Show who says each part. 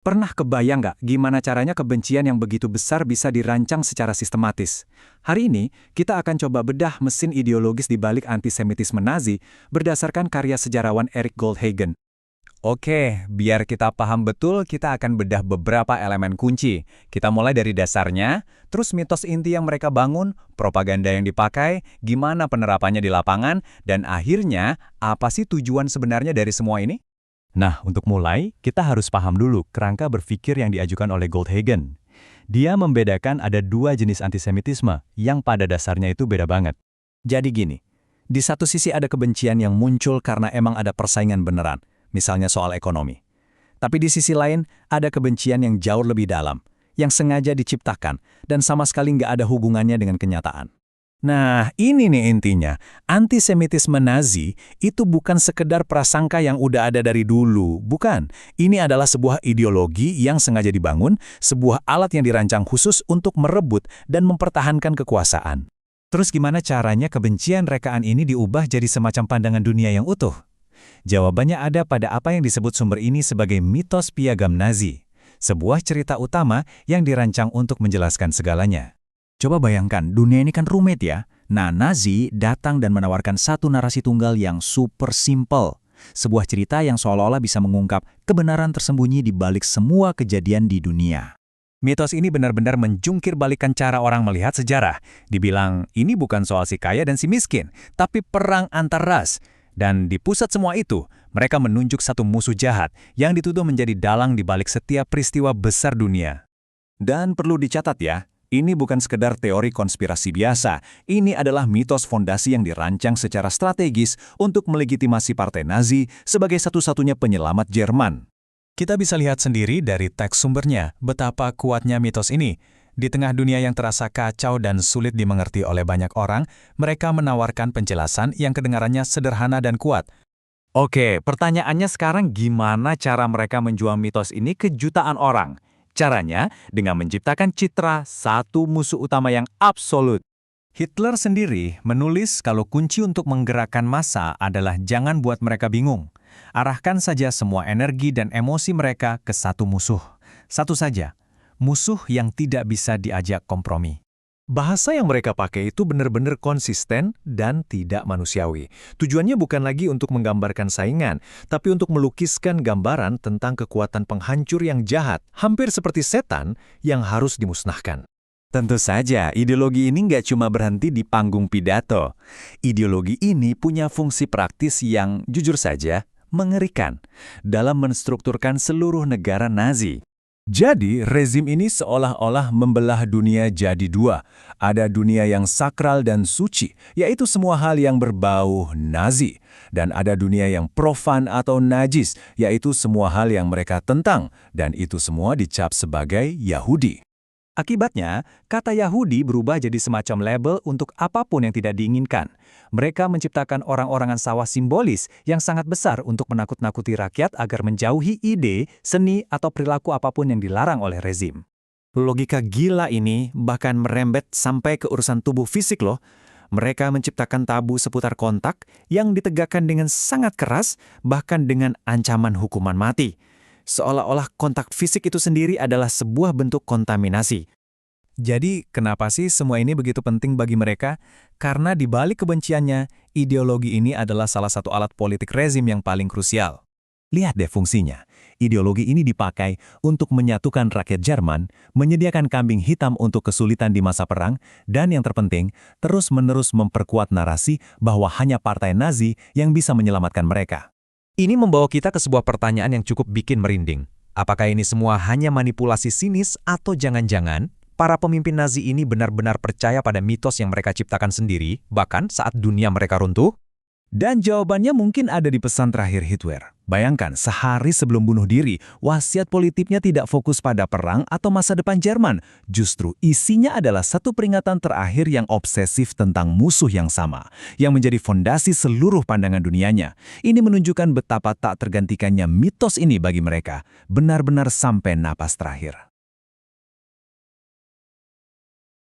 Speaker 1: Pernah kebayang nggak gimana caranya kebencian yang begitu besar bisa dirancang secara sistematis? Hari ini, kita akan coba bedah mesin ideologis di balik antisemitisme Nazi berdasarkan karya sejarawan Eric Goldhagen.
Speaker 2: Oke, biar kita paham betul, kita akan bedah beberapa elemen kunci. Kita mulai dari dasarnya, terus mitos inti yang mereka bangun, propaganda yang dipakai, gimana penerapannya di lapangan, dan akhirnya, apa sih tujuan sebenarnya dari semua ini? Nah, untuk mulai, kita harus paham dulu kerangka berpikir yang diajukan oleh Goldhagen. Dia membedakan ada dua jenis antisemitisme yang pada dasarnya itu beda banget.
Speaker 1: Jadi gini, di satu sisi ada kebencian yang muncul karena emang ada persaingan beneran, misalnya soal ekonomi. Tapi di sisi lain, ada kebencian yang jauh lebih dalam, yang sengaja diciptakan, dan sama sekali nggak ada hubungannya dengan kenyataan. Nah, ini nih intinya. Antisemitisme Nazi itu bukan sekedar prasangka yang udah ada dari dulu. Bukan. Ini adalah sebuah ideologi yang sengaja dibangun, sebuah alat yang dirancang khusus untuk merebut dan mempertahankan kekuasaan. Terus gimana caranya kebencian rekaan ini diubah jadi semacam pandangan dunia yang utuh? Jawabannya ada pada apa yang disebut sumber ini sebagai mitos piagam Nazi. Sebuah cerita utama yang dirancang untuk menjelaskan segalanya. Coba bayangkan, dunia ini kan rumit ya. Nah, Nazi datang dan menawarkan satu narasi tunggal yang super simple. Sebuah cerita yang seolah-olah bisa mengungkap kebenaran tersembunyi di balik semua kejadian di dunia. Mitos ini benar-benar menjungkir balikan cara orang melihat sejarah. Dibilang, ini bukan soal si kaya dan si miskin, tapi perang antar ras. Dan di pusat semua itu, mereka menunjuk satu musuh jahat yang dituduh menjadi dalang di balik setiap peristiwa besar dunia. Dan perlu dicatat ya, ini bukan sekedar teori konspirasi biasa, ini adalah mitos fondasi yang dirancang secara strategis untuk melegitimasi Partai Nazi sebagai satu-satunya penyelamat Jerman. Kita bisa lihat sendiri dari teks sumbernya betapa kuatnya mitos ini. Di tengah dunia yang terasa kacau dan sulit dimengerti oleh banyak orang, mereka menawarkan penjelasan yang kedengarannya sederhana dan kuat. Oke, pertanyaannya sekarang gimana cara mereka menjual mitos ini ke jutaan orang? Caranya dengan menciptakan citra satu musuh utama yang absolut. Hitler sendiri menulis kalau kunci untuk menggerakkan massa adalah jangan buat mereka bingung. Arahkan saja semua energi dan emosi mereka ke satu musuh. Satu saja, musuh yang tidak bisa diajak kompromi. Bahasa yang mereka pakai itu benar-benar konsisten dan tidak manusiawi. Tujuannya bukan lagi untuk menggambarkan saingan, tapi untuk melukiskan gambaran tentang kekuatan penghancur yang jahat, hampir seperti setan yang harus dimusnahkan. Tentu saja, ideologi ini nggak cuma berhenti di panggung pidato. Ideologi ini punya fungsi praktis yang, jujur saja, mengerikan dalam menstrukturkan seluruh negara Nazi. Jadi, rezim ini seolah-olah membelah dunia jadi dua. Ada dunia yang sakral dan suci, yaitu semua hal yang berbau Nazi. Dan ada dunia yang profan atau najis, yaitu semua hal yang mereka tentang. Dan itu semua dicap sebagai Yahudi. Akibatnya, kata Yahudi berubah jadi semacam label untuk apapun yang tidak diinginkan. Mereka menciptakan orang-orangan sawah simbolis yang sangat besar untuk menakut-nakuti rakyat agar menjauhi ide, seni, atau perilaku apapun yang dilarang oleh rezim. Logika gila ini bahkan merembet sampai ke urusan tubuh fisik loh. Mereka menciptakan tabu seputar kontak yang ditegakkan dengan sangat keras, bahkan dengan ancaman hukuman mati. Seolah-olah kontak fisik itu sendiri adalah sebuah bentuk kontaminasi. Jadi, kenapa sih semua ini begitu penting bagi mereka? Karena di balik kebenciannya, ideologi ini adalah salah satu alat politik rezim yang paling krusial. Lihat deh fungsinya. Ideologi ini dipakai untuk menyatukan rakyat Jerman, menyediakan kambing hitam untuk kesulitan di masa perang, dan yang terpenting, terus-menerus memperkuat narasi bahwa hanya Partai Nazi yang bisa menyelamatkan mereka. Ini membawa kita ke sebuah pertanyaan yang cukup bikin merinding. Apakah ini semua hanya manipulasi sinis atau jangan-jangan para pemimpin Nazi ini benar-benar percaya pada mitos yang mereka ciptakan sendiri, bahkan saat dunia mereka runtuh? Dan jawabannya mungkin ada di pesan terakhir Hitler. Bayangkan, sehari sebelum bunuh diri, wasiat politiknya tidak fokus pada perang atau masa depan Jerman. Justru isinya adalah satu peringatan terakhir yang obsesif tentang musuh yang sama, yang menjadi fondasi seluruh pandangan dunianya. Ini menunjukkan betapa tak tergantikannya mitos ini bagi mereka, benar-benar sampai napas terakhir.